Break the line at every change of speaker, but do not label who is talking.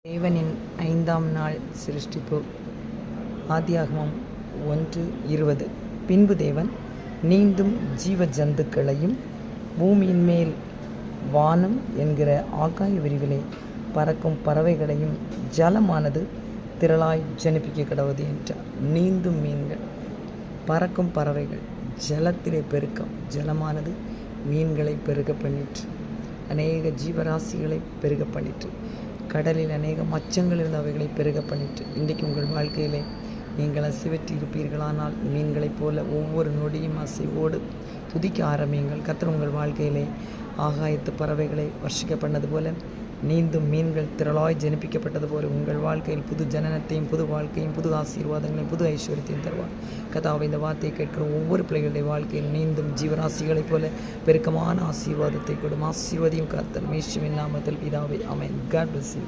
தேவனின் 5ஆம் நாள் சிருஷ்டிப்பு. ஆதியாகமம் 1:20. பின்பு தேவன் நீந்தும் ஜீவ ஜந்துக்களையும் பூமியின் மேல் வானம் என்கிற ஆகாய விரிவிலே பறக்கும் பறவைகளையும் ஜலமானது திரளாய் ஜனிப்பிக்க கடவுது என்றார். நீந்தும் மீன்கள், பறக்கும் பறவைகள், ஜலத்திலே பெருக்கம், ஜலமானது மீன்களை பெருக பண்ணிற்று, அநேக ஜீவராசிகளை பெருக பண்ணிற்று, கடலில் அநேக மச்சங்கள் இருந்த அவைகளை பெருக பண்ணிற்று. இன்றைக்கு உங்கள் வாழ்க்கையிலே நீங்கள் அசைவற்றி இருப்பீர்களானால் மீன்களைப் போல ஒவ்வொரு நொடியும் அசைவோடு துதிக்க ஆரம்பியுங்கள். கர்த்தர் உங்கள் வாழ்க்கையிலே ஆகாயத்து பறவைகளை வர்ஷிக்க பண்ணது போல, நீந்தும் மீன்கள் திரளாய் ஜனிப்பிக்கப்பட்டது போல உங்கள் வாழ்க்கையில் புது ஜனனத்தையும் புது வாழ்க்கையும் புது ஆசீர்வாதங்களையும் புது ஐஸ்வர்யத்தையும் தருவார். கர்த்தாவே, இந்த வார்த்தையை கேட்கிற ஒவ்வொரு பிள்ளைகளுடைய வாழ்க்கையில் நீந்தும் ஜீவராசிகளைப் போல பெருக்கமான ஆசீர்வாதத்தை கொடும். ஆசீர்வதியும் கர்த்தர். இயேசுவின் நாமத்தில் பிதாவே, ஆமென். God bless you.